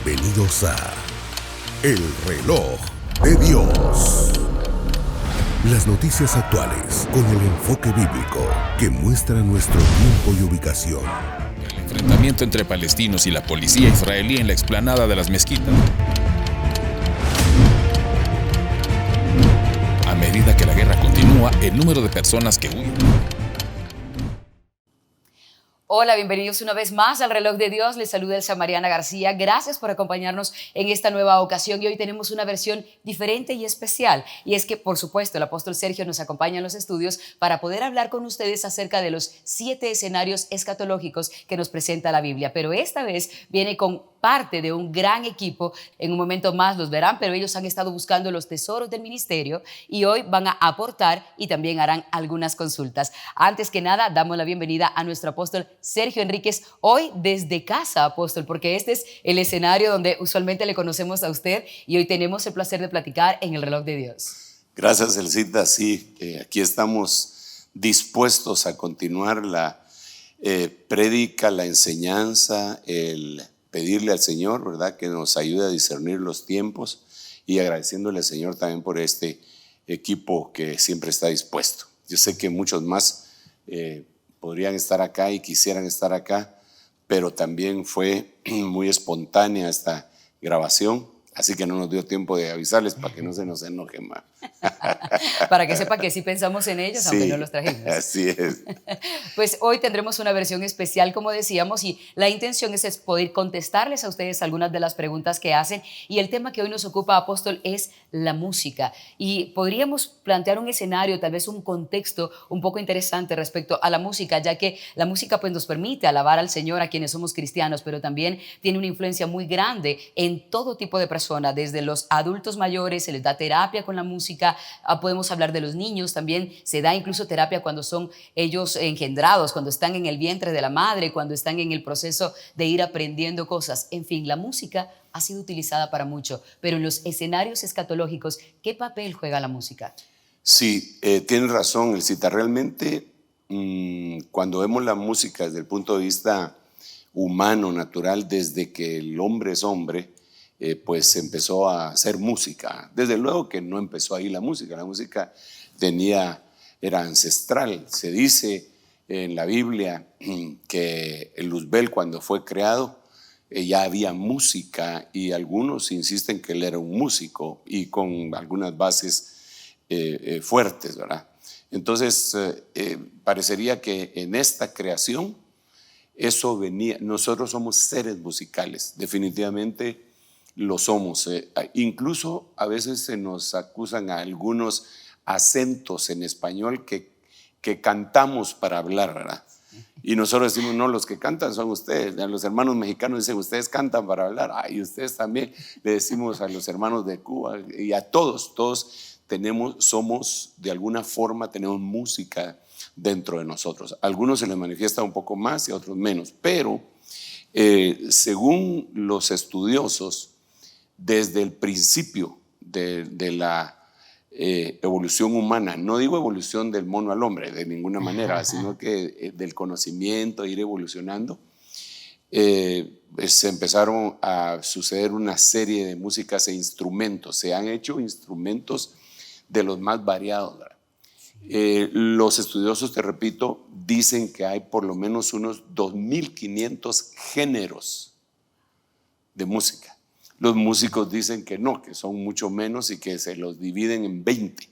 Bienvenidos a El Reloj de Dios. Las noticias actuales con el enfoque bíblico que muestra nuestro tiempo y ubicación. El enfrentamiento entre palestinos y la policía israelí en la explanada de las mezquitas. A medida que la guerra continúa, el número de personas que huyen. Hola, bienvenidos una vez más al Reloj de Dios. Les saluda Elsa Mariana García. Gracias por acompañarnos en esta nueva ocasión y hoy tenemos una versión diferente y especial. Y es que, por supuesto, el apóstol Sergio nos acompaña en los estudios para poder hablar con ustedes acerca de los 7 escenarios escatológicos que nos presenta la Biblia. Pero esta vez viene con parte de un gran equipo. En un momento más los verán, pero ellos han estado buscando los tesoros del ministerio y hoy van a aportar y también harán algunas consultas. Antes que nada, damos la bienvenida a nuestro apóstol Sergio Enríquez, hoy desde casa, apóstol, porque este es el escenario donde usualmente le conocemos a usted y hoy tenemos el placer de platicar en el Reloj de Dios. Gracias, Elcita. Sí, aquí estamos dispuestos a continuar la prédica, la enseñanza, el pedirle al Señor, ¿verdad?, que nos ayude a discernir los tiempos y agradeciéndole al Señor también por este equipo que siempre está dispuesto. Yo sé que muchos más podrían estar acá y quisieran estar acá, pero también fue muy espontánea esta grabación, así que no nos dio tiempo de avisarles para que no se nos enojen más. Para que sepa que sí pensamos en ellos, aunque no los trajimos. Así es. Pues hoy tendremos una versión especial, como decíamos, y la intención es poder contestarles a ustedes algunas de las preguntas que hacen. Y el tema que hoy nos ocupa, apóstol, es la música. Y podríamos plantear un escenario, tal vez un contexto un poco interesante respecto a la música, ya que la música pues, nos permite alabar al Señor a quienes somos cristianos, pero también tiene una influencia muy grande en todo tipo de personas, desde los adultos mayores, se les da terapia con la música. Podemos hablar de los niños, también se da incluso terapia cuando son ellos engendrados, cuando están en el vientre de la madre, cuando están en el proceso de ir aprendiendo cosas. En fin, la música ha sido utilizada para mucho, pero en los escenarios escatológicos, ¿qué papel juega la música? Sí, tienes razón, Elcita. Realmente, cuando vemos la música desde el punto de vista humano, natural, desde que el hombre es hombre, pues empezó a hacer música. Desde luego que no empezó ahí la música era ancestral. Se dice en la Biblia que el Luzbel, cuando fue creado, ya había música y algunos insisten que él era un músico y con algunas bases fuertes, ¿verdad? Entonces, parecería que en esta creación eso venía. Nosotros somos seres musicales, definitivamente lo somos. Incluso a veces se nos acusan a algunos acentos en español que cantamos para hablar, ¿verdad? Y nosotros decimos, no, los que cantan son ustedes. A los hermanos mexicanos dicen, ustedes cantan para hablar. Y ustedes también. Le decimos a los hermanos de Cuba y a todos somos, de alguna forma, tenemos música dentro de nosotros. A algunos se les manifiesta un poco más y a otros menos, pero según los estudiosos, desde el principio de la evolución humana, no digo evolución del mono al hombre de ninguna manera, sino que del conocimiento, ir evolucionando, se empezaron a suceder una serie de músicas e instrumentos. Se han hecho instrumentos de los más variados, ¿verdad? Los estudiosos, te repito, dicen que hay por lo menos unos 2.500 géneros de música. Los músicos dicen que no, que son mucho menos y que se los dividen en 20.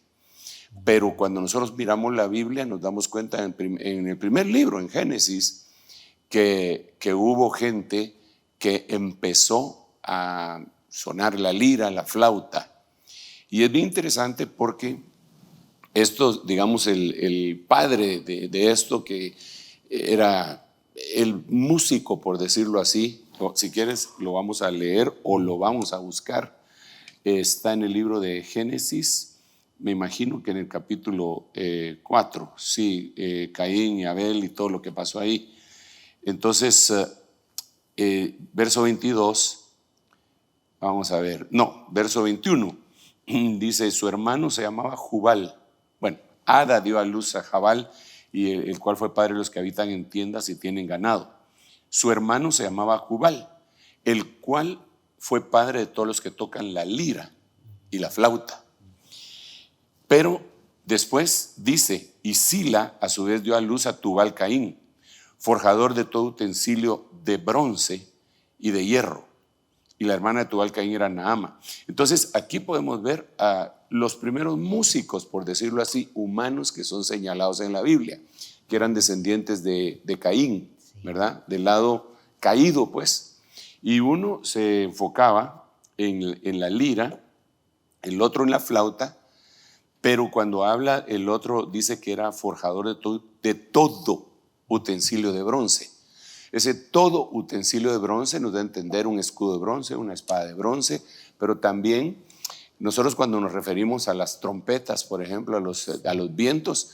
Pero cuando nosotros miramos la Biblia nos damos cuenta en el primer libro, en Génesis, que hubo gente que empezó a sonar la lira, la flauta. Y es bien interesante porque esto, digamos, el padre de esto, que era el músico, por decirlo así, si quieres lo vamos a leer o lo vamos a buscar, está en el libro de Génesis, me imagino que en el capítulo 4, sí, Caín y Abel y todo lo que pasó ahí. Entonces, verso 22, vamos a ver, no, verso 21, dice, su hermano se llamaba Jubal. Bueno, Ada dio a luz a Jabal, y el cual fue padre de los que habitan en tiendas y tienen ganado. Su hermano se llamaba Jubal, el cual fue padre de todos los que tocan la lira y la flauta. Pero después dice, y Sila a su vez dio a luz a Tubal Caín, forjador de todo utensilio de bronce y de hierro. Y la hermana de Tubal Caín era Naama. Entonces aquí podemos ver a los primeros músicos, por decirlo así, humanos que son señalados en la Biblia, que eran descendientes de Caín, ¿verdad? Del lado caído, pues. Y uno se enfocaba en la lira, el otro en la flauta, pero cuando habla el otro dice que era forjador de todo utensilio de bronce. Ese todo utensilio de bronce nos da a entender un escudo de bronce, una espada de bronce, pero también nosotros cuando nos referimos a las trompetas, por ejemplo, a los vientos,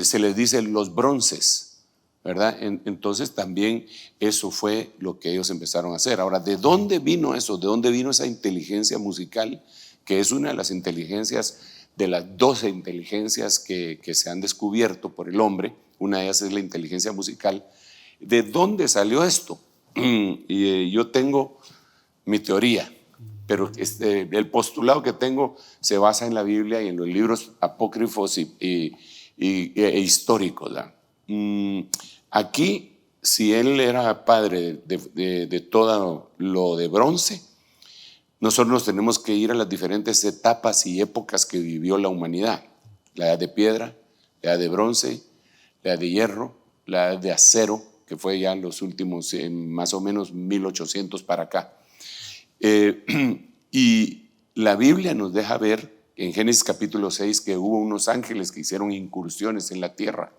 se les dice los bronces, ¿verdad? Entonces también eso fue lo que ellos empezaron a hacer. Ahora, ¿de dónde vino eso? ¿De dónde vino esa inteligencia musical? Que es una de las inteligencias, de las 12 inteligencias que se han descubierto por el hombre. Una de ellas es la inteligencia musical. ¿De dónde salió esto? Y yo tengo mi teoría, pero el postulado que tengo se basa en la Biblia y en los libros apócrifos e históricos, ¿verdad? Aquí, si él era padre de todo lo de bronce, nosotros nos tenemos que ir a las diferentes etapas y épocas que vivió la humanidad. La edad de piedra, la edad de bronce, la edad de hierro, la edad de acero, que fue ya en los últimos, más o menos 1800 para acá. Y la Biblia nos deja ver en Génesis capítulo 6 que hubo unos ángeles que hicieron incursiones en la tierra.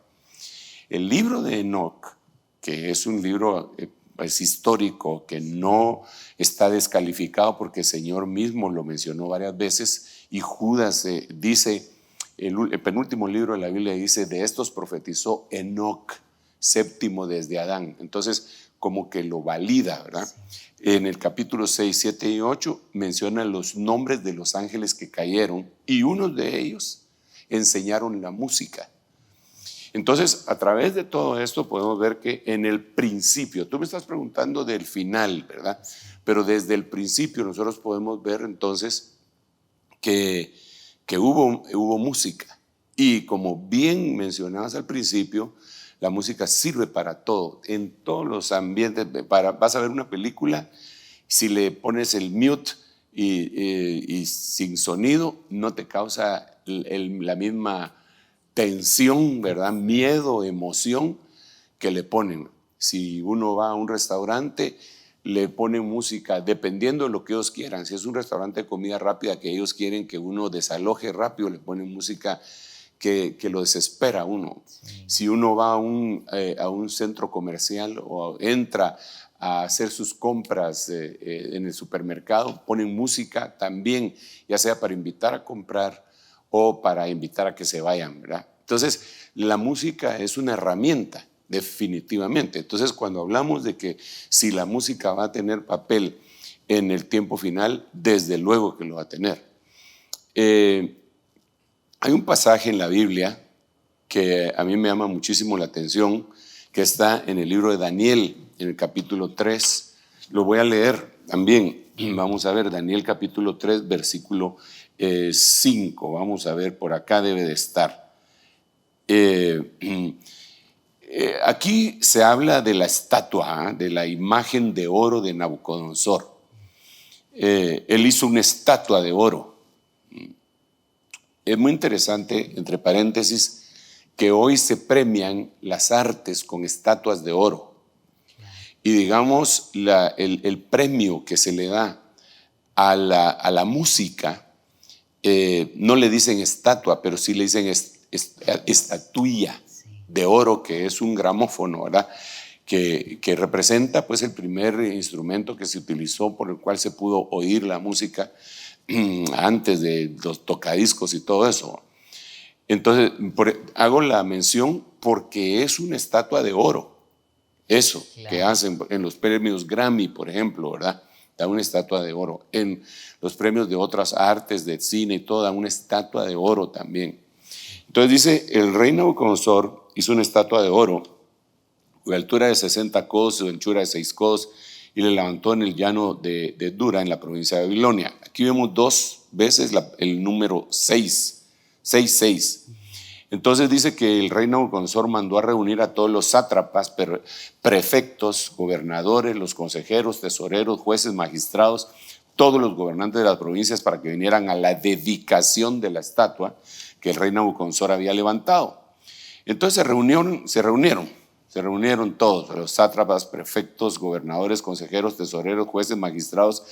El libro de Enoc, que es un libro histórico que no está descalificado porque el Señor mismo lo mencionó varias veces, y Judas dice, el penúltimo libro de la Biblia dice, de estos profetizó Enoc, séptimo desde Adán. Entonces, como que lo valida, ¿verdad? En el capítulo 6, 7 y 8 menciona los nombres de los ángeles que cayeron y unos de ellos enseñaron la música. Entonces, a través de todo esto podemos ver que en el principio, tú me estás preguntando del final, ¿verdad? Pero desde el principio nosotros podemos ver entonces que hubo música. Y como bien mencionabas al principio, la música sirve para todo, en todos los ambientes. Vas a ver una película, si le pones el mute y sin sonido, no te causa la misma tensión, ¿verdad? Miedo, emoción que le ponen. Si uno va a un restaurante, le ponen música dependiendo de lo que ellos quieran. Si es un restaurante de comida rápida que ellos quieren que uno desaloje rápido, le ponen música que lo desespera a uno. Sí. Si uno va a un centro comercial o entra a hacer sus compras en el supermercado, ponen música también, ya sea para invitar a comprar o para invitar a que se vayan, ¿verdad? Entonces, la música es una herramienta, definitivamente. Entonces, cuando hablamos de que si la música va a tener papel en el tiempo final, desde luego que lo va a tener. Hay un pasaje en la Biblia que a mí me llama muchísimo la atención, que está en el libro de Daniel, en el capítulo 3. Lo voy a leer también. Vamos a ver, Daniel capítulo 3, versículo 5. Vamos a ver, por acá debe de estar. Aquí se habla de la estatua, de la imagen de oro de Nabucodonosor. Él hizo una estatua de oro. Es muy interesante, entre paréntesis, que hoy se premian las artes con estatuas de oro. Y digamos, el premio que se le da a la música, no le dicen estatua, pero sí le dicen estatuilla de oro, que es un gramófono, ¿verdad? Que representa pues el primer instrumento que se utilizó por el cual se pudo oír la música antes de los tocadiscos y todo eso. Entonces, hago la mención porque es una estatua de oro. Eso, claro, que hacen en los premios Grammy, por ejemplo, ¿verdad? Da una estatua de oro. En los premios de otras artes, de cine y todo, da una estatua de oro también. Entonces dice, el rey Nabucodonosor hizo una estatua de oro, cuya altura de 60 codos, su anchura de 6 codos y le levantó en el llano de Dura, en la provincia de Babilonia. Aquí vemos 2 veces el número 6, 6. Entonces dice que el rey Nabucodonosor mandó a reunir a todos los sátrapas, prefectos, gobernadores, los consejeros, tesoreros, jueces, magistrados, todos los gobernantes de las provincias para que vinieran a la dedicación de la estatua que el rey Nabucodonosor había levantado. Entonces se reunieron todos, los sátrapas, prefectos, gobernadores, consejeros, tesoreros, jueces, magistrados,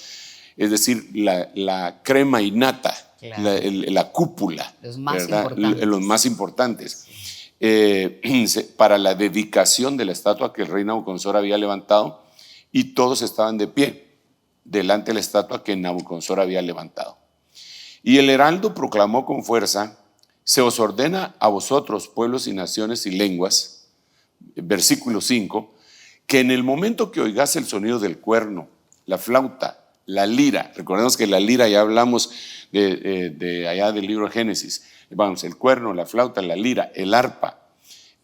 es decir, la crema innata, claro, la cúpula, los más importantes, para la dedicación de la estatua que el rey Nabucodonosor había levantado, y todos estaban de pie delante de la estatua que Nabucodonosor había levantado. Y el heraldo proclamó con fuerza: se os ordena a vosotros, pueblos y naciones y lenguas, versículo 5, que en el momento que oigáis el sonido del cuerno, la flauta, la lira, recordemos que la lira ya hablamos de allá del libro de Génesis, vamos, el cuerno, la flauta, la lira, el arpa,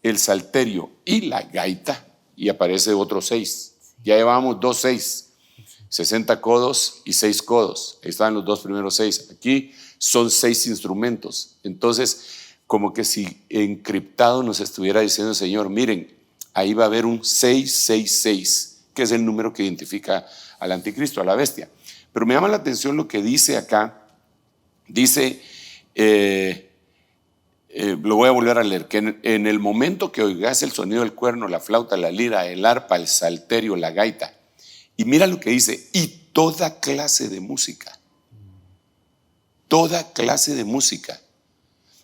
el salterio y la gaita, y aparece otro 6, ya llevamos 2 6, 60 codos y 6 codos, ahí estaban los 2 primeros 6, aquí son 6 instrumentos. Entonces, como que si encriptado nos estuviera diciendo el Señor: miren, ahí va a haber un 666, que es el número que identifica al anticristo, a la bestia. Pero me llama la atención lo que dice acá. Dice, lo voy a volver a leer, que en el momento que oigas el sonido del cuerno, la flauta, la lira, el arpa, el salterio, la gaita. Y mira lo que dice: y toda clase de música. Toda clase de música.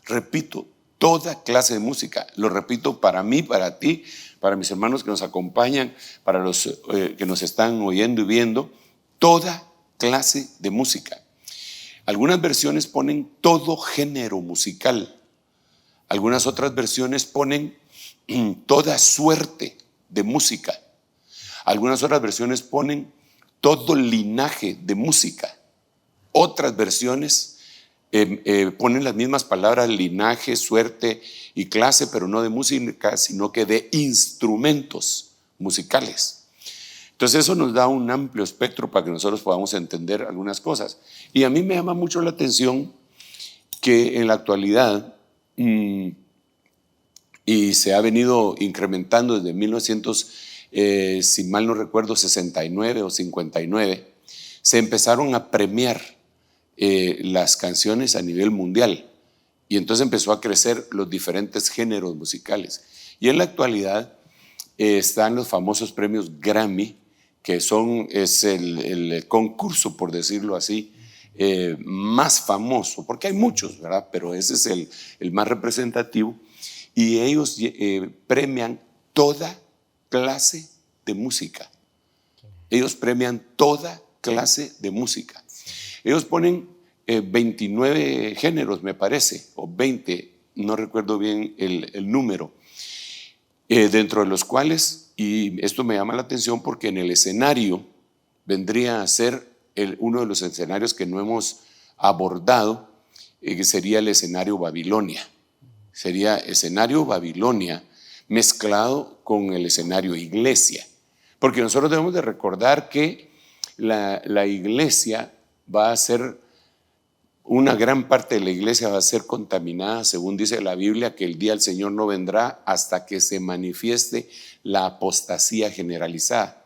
Repito, toda clase de música. Lo repito para mí, para ti, para mis hermanos que nos acompañan, para los que nos están oyendo y viendo. Toda clase de música. Algunas versiones ponen todo género musical. Algunas otras versiones ponen toda suerte de música. Algunas otras versiones ponen todo linaje de música. Otras versiones ponen las mismas palabras, linaje, suerte y clase, pero no de música, sino que de instrumentos musicales. Entonces eso nos da un amplio espectro para que nosotros podamos entender algunas cosas. Y a mí me llama mucho la atención que en la actualidad, y se ha venido incrementando desde 1900, si mal no recuerdo, 69 o 59, se empezaron a premiar las canciones a nivel mundial, y entonces empezó a crecer los diferentes géneros musicales. Y en la actualidad están los famosos premios Grammy, que es el concurso, por decirlo así, más famoso, porque hay muchos, ¿verdad? Pero ese es el más representativo, y ellos premian toda clase de música. Ellos premian toda clase de música. Ellos ponen 29 géneros, me parece, o 20, no recuerdo bien el número, dentro de los cuales, y esto me llama la atención porque en el escenario vendría a ser uno de los escenarios que no hemos abordado, que sería el escenario Babilonia. Sería escenario Babilonia mezclado con el escenario iglesia, porque nosotros debemos de recordar que la iglesia va a ser, una gran parte de la iglesia va a ser contaminada, según dice la Biblia, que el día del Señor no vendrá hasta que se manifieste la apostasía generalizada.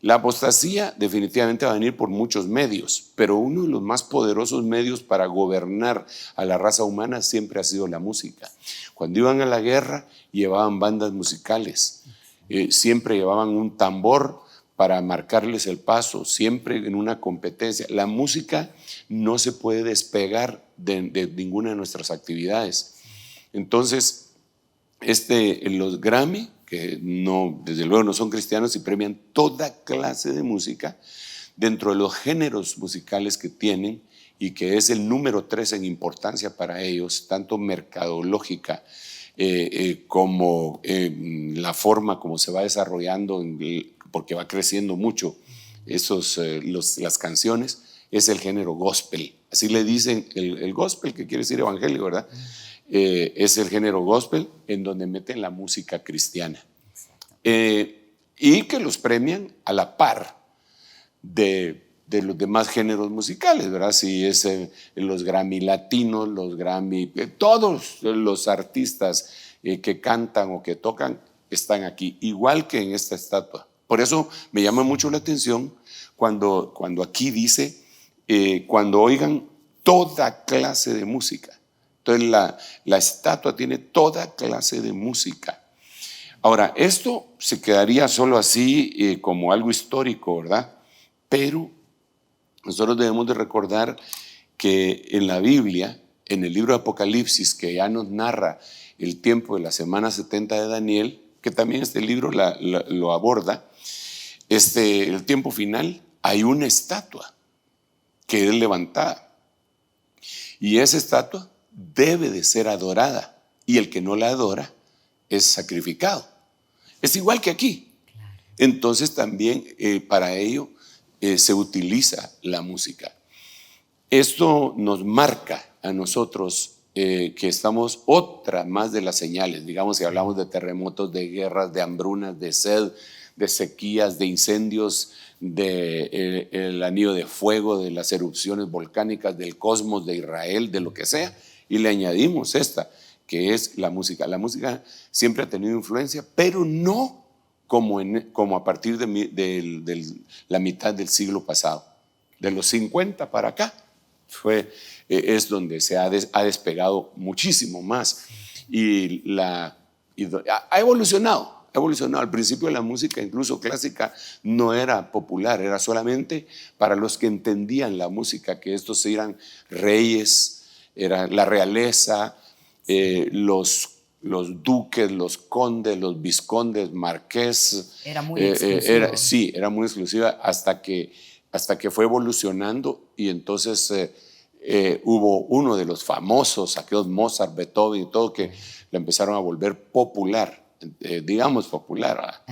La apostasía definitivamente va a venir por muchos medios, pero uno de los más poderosos medios para gobernar a la raza humana siempre ha sido la música. Cuando iban a la guerra, llevaban bandas musicales, siempre llevaban un tambor para marcarles el paso, siempre en una competencia. La música no se puede despegar de ninguna de nuestras actividades. Entonces, los Grammy, que no, desde luego no son cristianos, y premian toda clase de música dentro de los géneros musicales que tienen, y que es el número 3 en importancia para ellos, tanto mercadológica como la forma como se va desarrollando, porque va creciendo mucho las canciones, es el género gospel. Así le dicen el gospel, que quiere decir evangelio, ¿verdad? Es el género gospel en donde meten la música cristiana. y que los premian a la par de los demás géneros musicales, ¿verdad? Si es los Grammy latinos, los Grammy, todos los artistas que cantan o que tocan están aquí, igual que en esta estatua. Por eso me llama mucho la atención cuando aquí dice, cuando oigan toda clase de música. Entonces la estatua tiene toda clase de música. Ahora, esto se quedaría solo así como algo histórico, ¿verdad? Pero nosotros debemos de recordar que en la Biblia, en el libro de Apocalipsis, que ya nos narra el tiempo de la semana 70 de Daniel, que también este libro lo aborda, el tiempo final, hay una estatua que es levantada. Y esa estatua debe de ser adorada. Y el que no la adora es sacrificado. Es igual que aquí. Entonces también para ello se utiliza la música. Esto nos marca a nosotros que estamos otra más de las señales. Digamos, si hablamos de terremotos, de guerras, de hambrunas, de sed, de sequías, de incendios, del anillo de fuego, de las erupciones volcánicas, del cosmos, de Israel, de lo que sea, y le añadimos esta, que es la música. La música siempre ha tenido influencia, pero no como a partir de la mitad del siglo pasado. De los 50 para acá es donde se ha despegado muchísimo más y ha evolucionado. Al principio la música, incluso clásica, no era popular, era solamente para los que entendían la música, que estos eran reyes, era la realeza, los duques, los condes, los vizcondes, marqués. Era muy exclusivo. Sí, era muy exclusiva hasta que fue evolucionando y entonces hubo uno de los famosos, aquellos Mozart, Beethoven y todo, que la empezaron a volver popular. Digamos popular,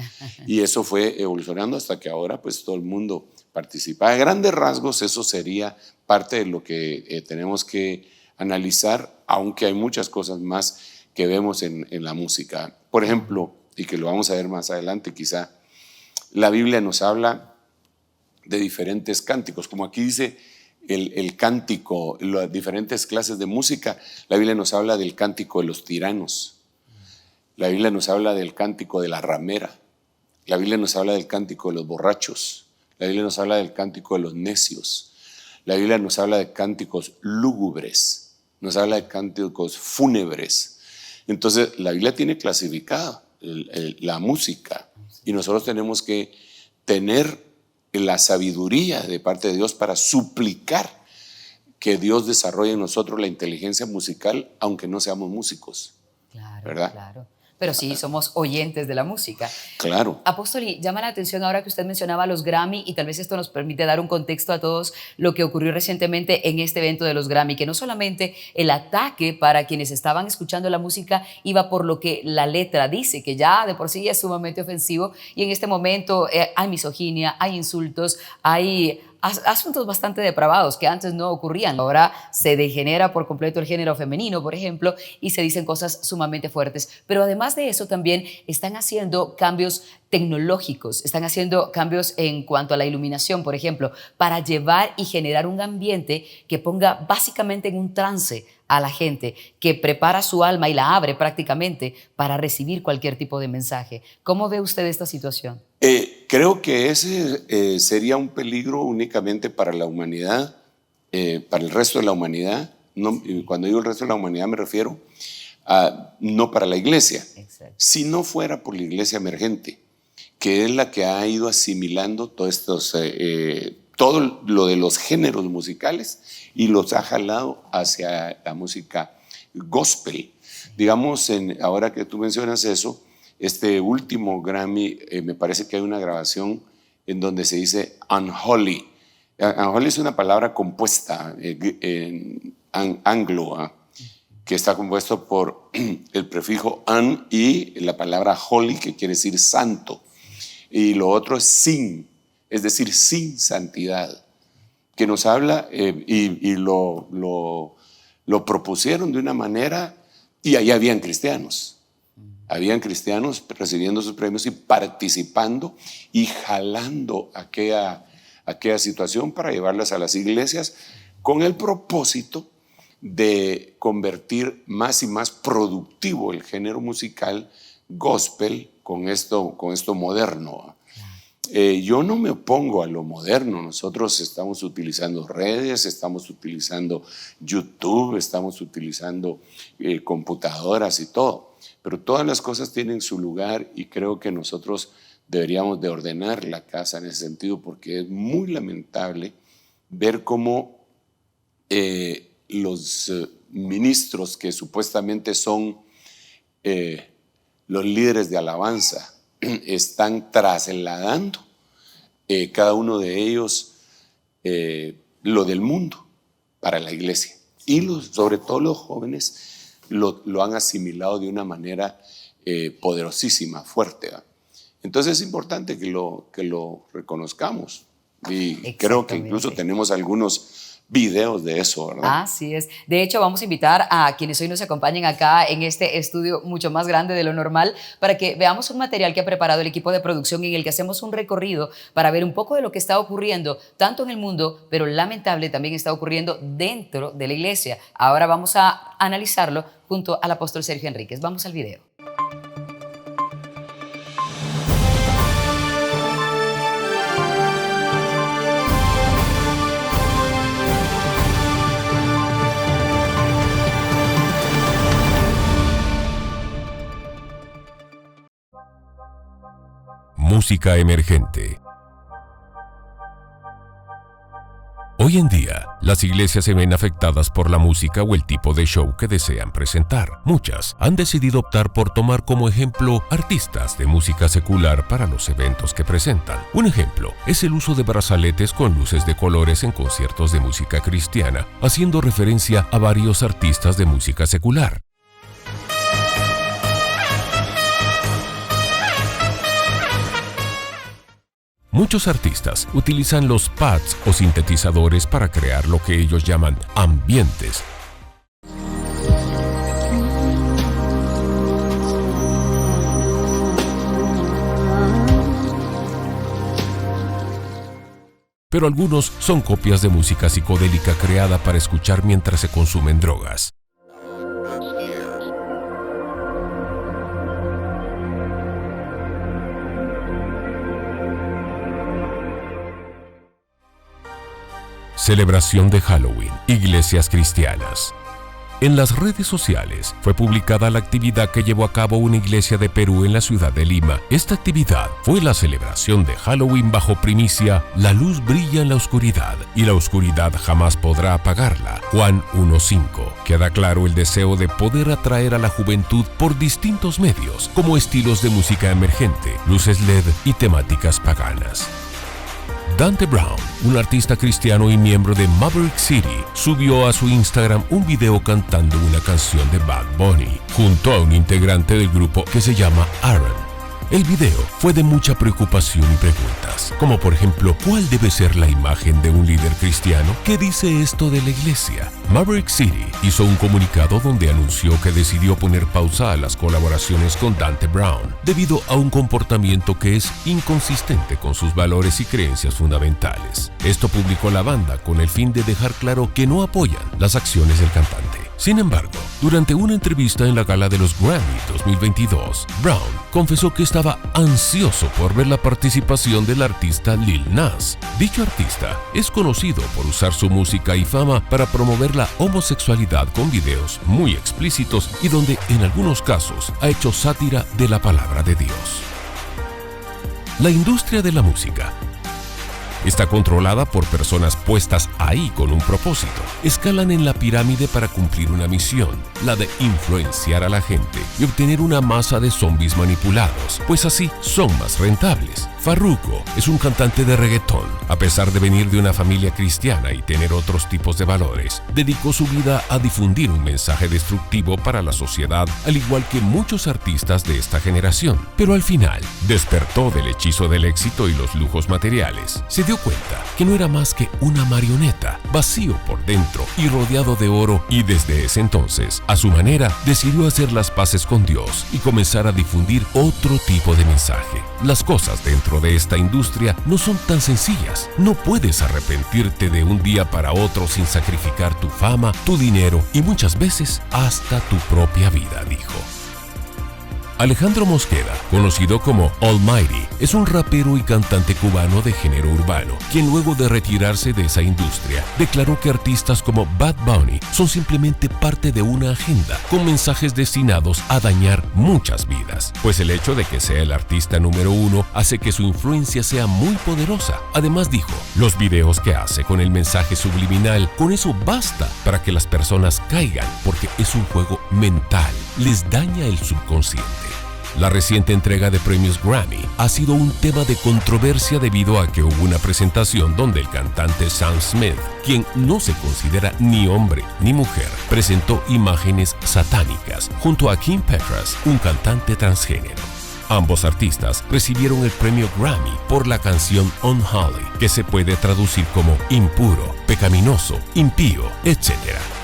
y eso fue evolucionando hasta que ahora pues todo el mundo participa. A grandes rasgos eso sería parte de lo que tenemos que analizar, aunque hay muchas cosas más que vemos en la música. Por ejemplo, y que lo vamos a ver más adelante quizá, la Biblia nos habla de diferentes cánticos, como aquí dice el cántico, las diferentes clases de música. La Biblia nos habla del cántico de los tiranos. La Biblia nos habla del cántico de la ramera. La Biblia nos habla del cántico de los borrachos. La Biblia nos habla del cántico de los necios. La Biblia nos habla de cánticos lúgubres. Nos habla de cánticos fúnebres. Entonces, la Biblia tiene clasificada la música y nosotros tenemos que tener la sabiduría de parte de Dios para suplicar que Dios desarrolle en nosotros la inteligencia musical, aunque no seamos músicos. Claro, ¿verdad? claro. Pero sí, somos oyentes de la música. Claro. Apóstol, y llama la atención ahora que usted mencionaba los Grammy, y tal vez esto nos permite dar un contexto a todos lo que ocurrió recientemente en este evento de los Grammy, que no solamente el ataque para quienes estaban escuchando la música iba por lo que la letra dice, que ya de por sí es sumamente ofensivo, y en este momento hay misoginia, hay insultos, hay asuntos bastante depravados que antes no ocurrían. Ahora se degenera por completo el género femenino, por ejemplo, y se dicen cosas sumamente fuertes. Pero además de eso también están haciendo cambios tecnológicos, están haciendo cambios en cuanto a la iluminación, por ejemplo, para llevar y generar un ambiente que ponga básicamente en un trance a la gente, que prepara su alma y la abre prácticamente para recibir cualquier tipo de mensaje. ¿Cómo ve usted esta situación? Creo que ese sería un peligro únicamente para la humanidad, para el resto de la humanidad. No, cuando digo el resto de la humanidad me refiero a no para la iglesia. Exacto. Si no fuera por la iglesia emergente, que es la que ha ido asimilando todo lo de los géneros musicales y los ha jalado hacia la música gospel. Digamos, ahora que tú mencionas eso, este último Grammy, me parece que hay una grabación en donde se dice unholy. Unholy es una palabra compuesta en anglo, que está compuesto por el prefijo un y la palabra holy, que quiere decir santo. Y lo otro es sin, es decir, sin santidad, que nos habla y lo propusieron de una manera, y ahí habían cristianos. Habían cristianos recibiendo sus premios y participando y jalando aquella situación para llevarlas a las iglesias con el propósito de convertir más y más productivo el género musical gospel con esto moderno. Yo no me opongo a lo moderno. Nosotros estamos utilizando redes, estamos utilizando YouTube, estamos utilizando computadoras y todo. Pero todas las cosas tienen su lugar y creo que nosotros deberíamos de ordenar la casa en ese sentido, porque es muy lamentable ver cómo los ministros que supuestamente son los líderes de alabanza están trasladando cada uno de ellos lo del mundo para la iglesia. Y sobre todo los jóvenes lo han asimilado de una manera poderosísima, fuerte, ¿verdad? Entonces es importante que lo reconozcamos. Y creo que incluso tenemos algunos videos de eso, ¿verdad? Así es. De hecho, vamos a invitar a quienes hoy nos acompañen acá en este estudio mucho más grande de lo normal para que veamos un material que ha preparado el equipo de producción en el que hacemos un recorrido para ver un poco de lo que está ocurriendo tanto en el mundo, pero lamentable también está ocurriendo dentro de la iglesia. Ahora vamos a analizarlo junto al apóstol Sergio Enríquez. Vamos al video. Música emergente. Hoy en día, las iglesias se ven afectadas por la música o el tipo de show que desean presentar. Muchas han decidido optar por tomar como ejemplo artistas de música secular para los eventos que presentan. Un ejemplo es el uso de brazaletes con luces de colores en conciertos de música cristiana, haciendo referencia a varios artistas de música secular. Muchos artistas utilizan los pads o sintetizadores para crear lo que ellos llaman ambientes. Pero algunos son copias de música psicodélica creada para escuchar mientras se consumen drogas. Celebración de Halloween, iglesias cristianas. En las redes sociales fue publicada la actividad que llevó a cabo una iglesia de Perú en la ciudad de Lima. Esta actividad fue la celebración de Halloween bajo primicia "La luz brilla en la oscuridad y la oscuridad jamás podrá apagarla". Juan 1:5. Queda claro el deseo de poder atraer a la juventud por distintos medios, como estilos de música emergente, luces LED y temáticas paganas. Dante Brown, un artista cristiano y miembro de Maverick City, subió a su Instagram un video cantando una canción de Bad Bunny, junto a un integrante del grupo que se llama Aaron. El video fue de mucha preocupación y preguntas, como por ejemplo, ¿cuál debe ser la imagen de un líder cristiano? ¿Qué dice esto de la iglesia? Maverick City hizo un comunicado donde anunció que decidió poner pausa a las colaboraciones con Dante Brown, debido a un comportamiento que es inconsistente con sus valores y creencias fundamentales. Esto publicó la banda con el fin de dejar claro que no apoyan las acciones del cantante. Sin embargo, durante una entrevista en la gala de los Grammy 2022, Brown confesó que estaba ansioso por ver la participación del artista Lil Nas. Dicho artista es conocido por usar su música y fama para promover la homosexualidad con videos muy explícitos y donde en algunos casos ha hecho sátira de la palabra de Dios. La industria de la música está controlada por personas puestas ahí con un propósito. Escalan en la pirámide para cumplir una misión, la de influenciar a la gente y obtener una masa de zombies manipulados, pues así son más rentables. Farruko es un cantante de reggaetón. A pesar de venir de una familia cristiana y tener otros tipos de valores, dedicó su vida a difundir un mensaje destructivo para la sociedad, al igual que muchos artistas de esta generación. Pero al final, despertó del hechizo del éxito y los lujos materiales. Se dio cuenta que no era más que una marioneta, vacío por dentro y rodeado de oro, y desde ese entonces, a su manera, decidió hacer las paces con Dios y comenzar a difundir otro tipo de mensaje. Las cosas dentro de esta industria no son tan sencillas. No puedes arrepentirte de un día para otro sin sacrificar tu fama, tu dinero y muchas veces hasta tu propia vida, dijo. Alejandro Mosqueda, conocido como Almighty, es un rapero y cantante cubano de género urbano, quien luego de retirarse de esa industria, declaró que artistas como Bad Bunny son simplemente parte de una agenda con mensajes destinados a dañar muchas vidas, pues el hecho de que sea el artista número uno hace que su influencia sea muy poderosa. Además dijo, los videos que hace con el mensaje subliminal, con eso basta para que las personas caigan, porque es un juego mental, les daña el subconsciente. La reciente entrega de premios Grammy ha sido un tema de controversia debido a que hubo una presentación donde el cantante Sam Smith, quien no se considera ni hombre ni mujer, presentó imágenes satánicas junto a Kim Petras, un cantante transgénero. Ambos artistas recibieron el premio Grammy por la canción Unholy, que se puede traducir como impuro, pecaminoso, impío, etc.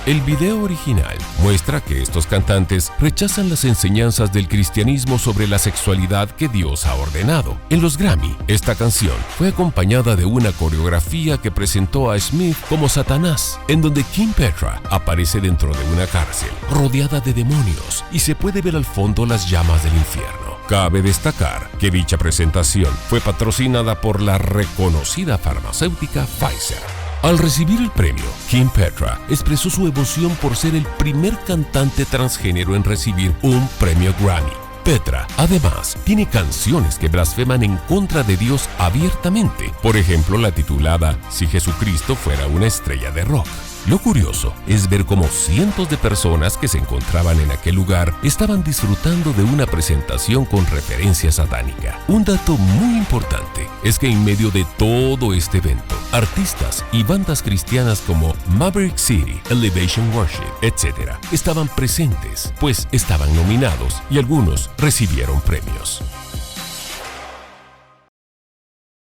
El video original muestra que estos cantantes rechazan las enseñanzas del cristianismo sobre la sexualidad que Dios ha ordenado. En los Grammy, esta canción fue acompañada de una coreografía que presentó a Smith como Satanás, en donde Kim Petra aparece dentro de una cárcel, rodeada de demonios, y se puede ver al fondo las llamas del infierno. Cabe destacar que dicha presentación fue patrocinada por la reconocida farmacéutica Pfizer. Al recibir el premio, Kim Petra expresó su emoción por ser el primer cantante transgénero en recibir un premio Grammy. Petra, además, tiene canciones que blasfeman en contra de Dios abiertamente, por ejemplo la titulada Si Jesucristo fuera una estrella de rock. Lo curioso es ver cómo cientos de personas que se encontraban en aquel lugar estaban disfrutando de una presentación con referencia satánica. Un dato muy importante es que en medio de todo este evento, artistas y bandas cristianas como Maverick City, Elevation Worship, etc. estaban presentes, pues estaban nominados y algunos recibieron premios.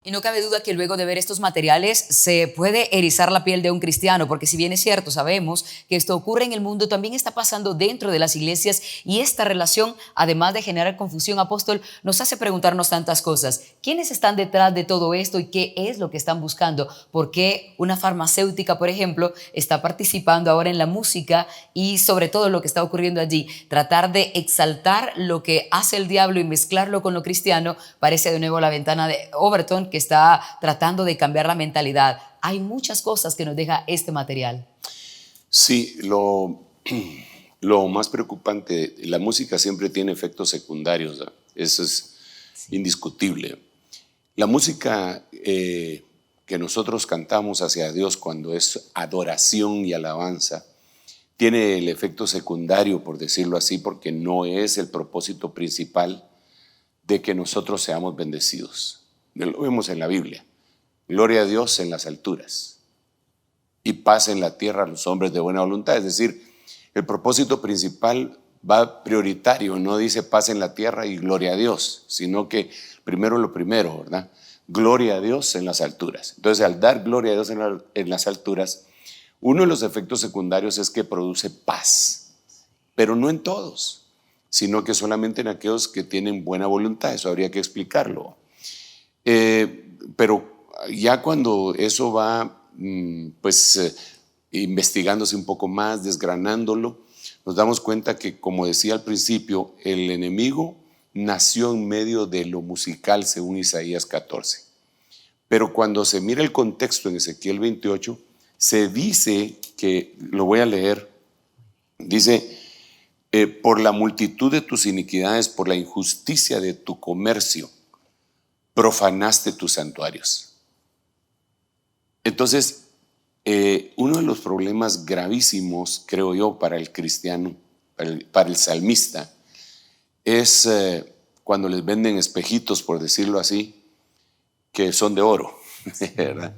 Y no cabe duda que luego de ver estos materiales se puede erizar la piel de un cristiano, porque si bien es cierto, sabemos que esto ocurre en el mundo, también está pasando dentro de las iglesias, y esta relación, además de generar confusión, apóstol, nos hace preguntarnos tantas cosas. ¿Quiénes están detrás de todo esto y qué es lo que están buscando? ¿Por qué una farmacéutica, por ejemplo, está participando ahora en la música y sobre todo lo que está ocurriendo allí? Tratar de exaltar lo que hace el diablo y mezclarlo con lo cristiano. Parece de nuevo la ventana de Overton, que está tratando de cambiar la mentalidad. Hay muchas cosas que nos deja este material. Sí, lo más preocupante, la música siempre tiene efectos secundarios, ¿no? Eso es indiscutible. La música que nosotros cantamos hacia Dios cuando es adoración y alabanza, tiene el efecto secundario, por decirlo así, porque no es el propósito principal de que nosotros seamos bendecidos. Lo vemos en la Biblia. Gloria a Dios en las alturas y paz en la tierra a los hombres de buena voluntad. Es decir, el propósito principal va prioritario, no dice paz en la tierra y gloria a Dios, sino que primero lo primero, ¿verdad? Gloria a Dios en las alturas. Entonces, al dar gloria a Dios en las alturas, uno de los efectos secundarios es que produce paz, pero no en todos, sino que solamente en aquellos que tienen buena voluntad. Eso habría que explicarlo. Pero ya cuando eso va investigándose un poco más, desgranándolo, nos damos cuenta que, como decía al principio, el enemigo nació en medio de lo musical, según Isaías 14. Pero cuando se mira el contexto en Ezequiel 28, se dice que, lo voy a leer, dice, por la multitud de tus iniquidades, por la injusticia de tu comercio, profanaste tus santuarios. Entonces, uno de los problemas gravísimos, creo yo, para el cristiano, para el salmista, es cuando les venden espejitos, por decirlo así, que son de oro, ¿verdad?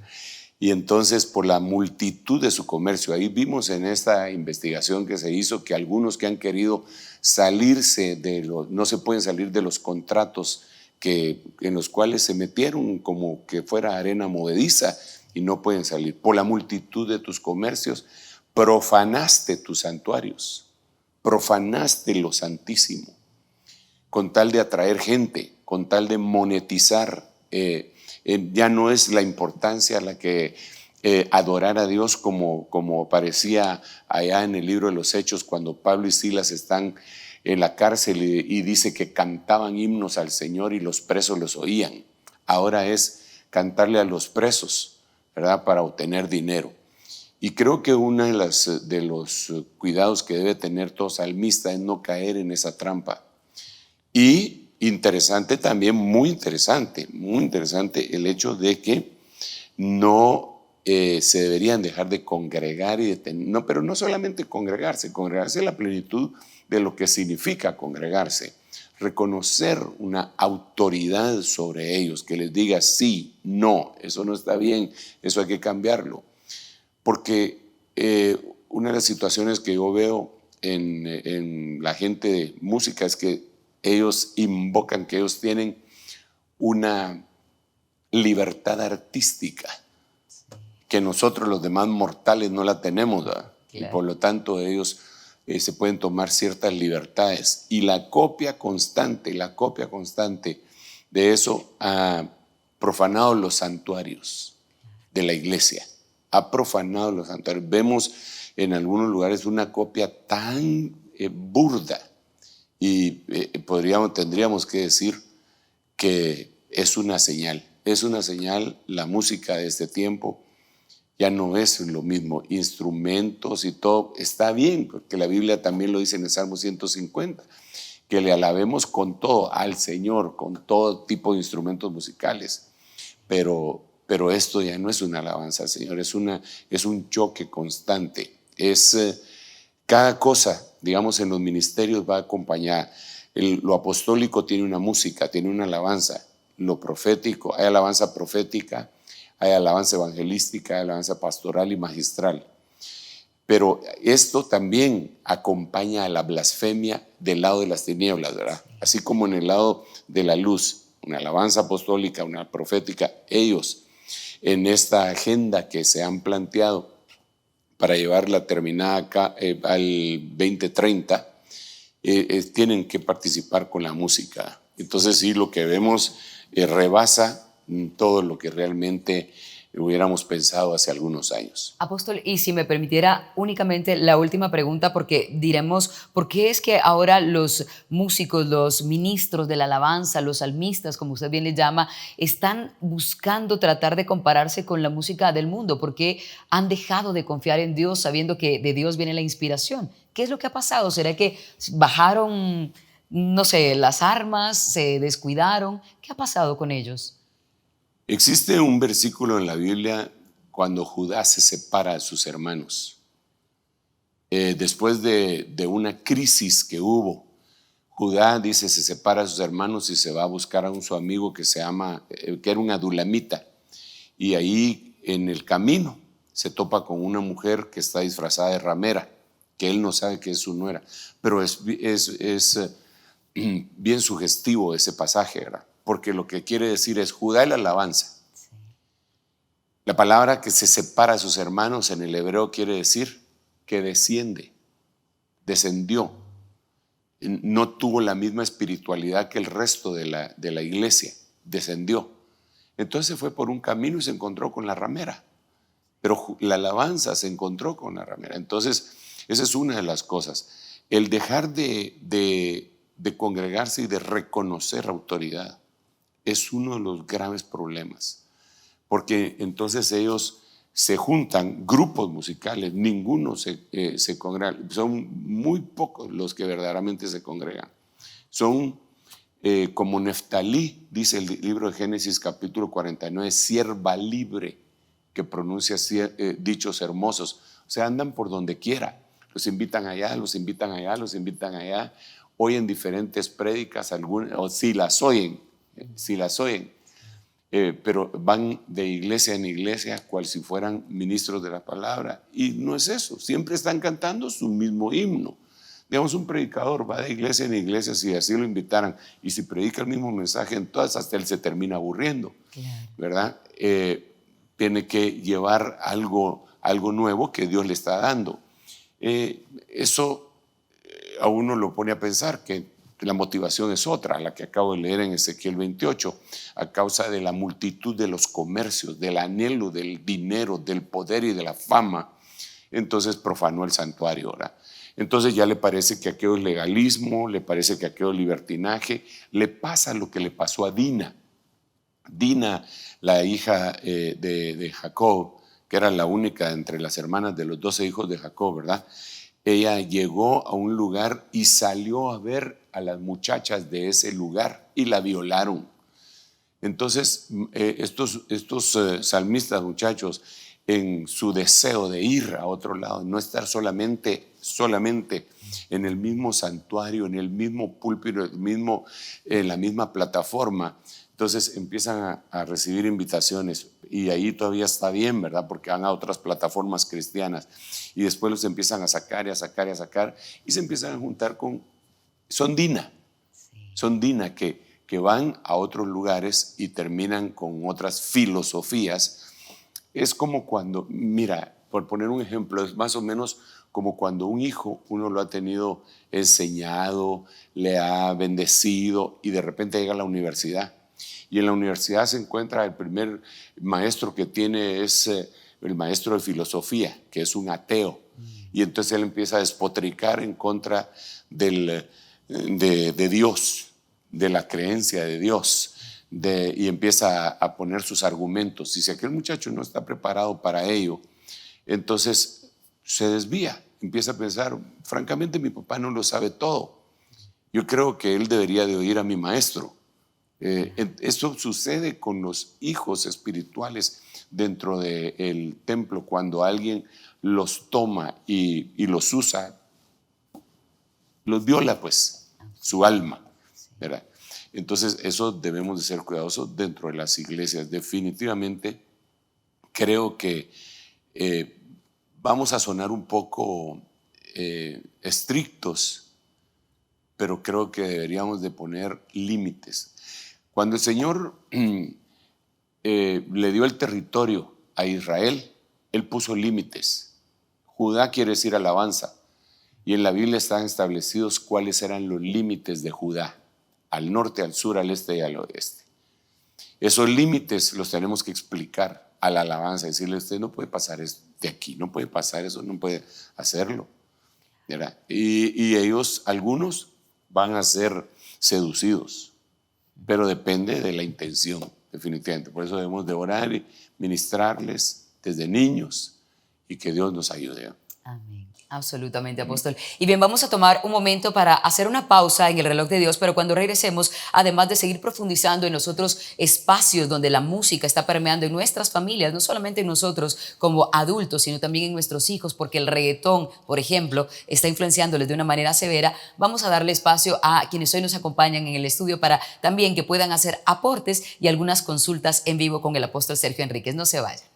Y entonces, por la multitud de su comercio, ahí vimos en esta investigación que se hizo que algunos que han querido salirse no se pueden salir de los contratos en los cuales se metieron como que fuera arena movediza y no pueden salir. Por la multitud de tus comercios profanaste tus santuarios, profanaste lo santísimo, con tal de atraer gente, con tal de monetizar. Ya no es la importancia la que adorar a Dios como parecía allá en el libro de los Hechos, cuando Pablo y Silas están en la cárcel y dice que cantaban himnos al Señor y los presos los oían. Ahora es cantarle a los presos, ¿verdad?, para obtener dinero. Y creo que uno de los cuidados que debe tener todo salmista es no caer en esa trampa. Y interesante también, muy interesante el hecho de que no se deberían dejar de congregar pero no solamente congregarse es la plenitud de lo que significa congregarse, reconocer una autoridad sobre ellos, que les diga sí, no, eso no está bien, eso hay que cambiarlo. Porque una de las situaciones que yo veo en la gente de música es que ellos invocan que ellos tienen una libertad artística que nosotros los demás mortales no la tenemos, ¿verdad? Claro. Y por lo tanto ellos se pueden tomar ciertas libertades. Y la copia constante de eso ha profanado los santuarios de la iglesia. Ha profanado los santuarios. Vemos en algunos lugares una copia tan burda y tendríamos que decir que es una señal la música de este tiempo. Ya no es lo mismo, instrumentos y todo está bien, porque la Biblia también lo dice en el Salmo 150, que le alabemos con todo al Señor, con todo tipo de instrumentos musicales, pero esto ya no es una alabanza al Señor, es un choque constante, cada cosa, digamos, en los ministerios va acompañada. Lo apostólico tiene una música, tiene una alabanza, lo profético, hay alabanza profética, hay alabanza evangelística, hay alabanza pastoral y magistral. Pero esto también acompaña a la blasfemia del lado de las tinieblas, ¿verdad? Así como en el lado de la luz, una alabanza apostólica, una profética, ellos en esta agenda que se han planteado para llevarla terminada acá al 2030, tienen que participar con la música. Entonces sí, lo que vemos rebasa todo lo que realmente hubiéramos pensado hace algunos años. Apóstol, y si me permitiera únicamente la última pregunta, porque diremos, ¿por qué es que ahora los músicos, los ministros de la alabanza, los salmistas, como usted bien les llama, están buscando tratar de compararse con la música del mundo? ¿Por qué han dejado de confiar en Dios sabiendo que de Dios viene la inspiración? ¿Qué es lo que ha pasado? ¿Será que bajaron, no sé, las armas, se descuidaron? ¿Qué ha pasado con ellos? Existe un versículo en la Biblia cuando Judá se separa de sus hermanos. Después de una crisis que hubo, Judá dice se separa de sus hermanos y se va a buscar a su amigo que era un adulamita. Y ahí en el camino se topa con una mujer que está disfrazada de ramera, que él no sabe que es su nuera. Pero es bien sugestivo ese pasaje, ¿verdad? Porque lo que quiere decir es Judá y la alabanza. La palabra que se separa de sus hermanos en el hebreo quiere decir que descendió. No tuvo la misma espiritualidad que el resto de la iglesia, descendió. Entonces se fue por un camino y se encontró con la ramera. Pero la alabanza se encontró con la ramera. Entonces esa es una de las cosas. El dejar de congregarse y de reconocer autoridad es uno de los graves problemas, porque entonces ellos se juntan, grupos musicales, ninguno se congrega, son muy pocos los que verdaderamente se congregan. Son como Neftalí, dice el libro de Génesis capítulo 49, sierva libre que pronuncia dichos hermosos, o sea, andan por donde quiera, los invitan allá, los invitan allá, los invitan allá, oyen diferentes prédicas, o si las oyen, pero van de iglesia en iglesia cual si fueran ministros de la palabra, y no es eso, siempre están cantando su mismo himno, Digamos, un predicador va de iglesia en iglesia si así lo invitaran, y si predica el mismo mensaje en todas, hasta él se termina aburriendo, claro, ¿verdad? Tiene que llevar algo nuevo que Dios le está dando. Eso a uno lo pone a pensar que la motivación es otra, la que acabo de leer en Ezequiel 28, a causa de la multitud de los comercios, del anhelo del dinero, del poder y de la fama. Entonces profanó el santuario, ¿verdad? Entonces ya le parece que aquello es legalismo, le parece que aquello es libertinaje. Le pasa lo que le pasó a Dina. Dina, la hija de Jacob, que era la única entre las hermanas de los 12 hijos de Jacob, ¿verdad? Ella llegó a un lugar y salió a ver a las muchachas de ese lugar y la violaron. Entonces estos salmistas, muchachos, en su deseo de ir a otro lado, no estar solamente en el mismo santuario, en el mismo púlpito, en la misma plataforma, entonces empiezan a recibir invitaciones, y ahí todavía está bien, ¿verdad? Porque van a otras plataformas cristianas, y después los empiezan a sacar y a sacar y a sacar, y se empiezan a juntar con, son Dina que van a otros lugares y terminan con otras filosofías. Es como cuando, mira, por poner un ejemplo, es más o menos como cuando un hijo uno lo ha tenido enseñado, le ha bendecido, y de repente llega a la universidad. Y en la universidad se encuentra el primer maestro que tiene es el maestro de filosofía, que es un ateo. Y entonces él empieza a despotricar en contra de Dios, de la creencia de Dios, y empieza a poner sus argumentos. Y si aquel muchacho no está preparado para ello, entonces se desvía, empieza a pensar, francamente mi papá no lo sabe todo, yo creo que él debería de oír a mi maestro. Esto sucede con los hijos espirituales dentro del templo, cuando alguien los toma y los usa, los viola pues su alma, ¿verdad? Entonces eso debemos de ser cuidadosos dentro de las iglesias. Definitivamente creo que vamos a sonar un poco estrictos, pero creo que deberíamos de poner límites. Cuando el Señor le dio el territorio a Israel, Él puso límites. Judá quiere decir alabanza, y en la Biblia están establecidos cuáles eran los límites de Judá, al norte, al sur, al este y al oeste. Esos límites los tenemos que explicar a la alabanza, decirle: usted no puede pasar de aquí, no puede pasar eso, no puede hacerlo, ¿verdad? Y ellos, algunos, van a ser seducidos, pero depende de la intención, definitivamente. Por eso debemos de orar y ministrarles desde niños, y que Dios nos ayude. Amén. Absolutamente, apóstol. Y bien, vamos a tomar un momento para hacer una pausa en el reloj de Dios, pero cuando regresemos, además de seguir profundizando en los otros espacios donde la música está permeando en nuestras familias, no solamente en nosotros como adultos, sino también en nuestros hijos, porque el reggaetón, por ejemplo, está influenciándoles de una manera severa, vamos a darle espacio a quienes hoy nos acompañan en el estudio para también que puedan hacer aportes y algunas consultas en vivo con el apóstol Sergio Enríquez. No se vayan.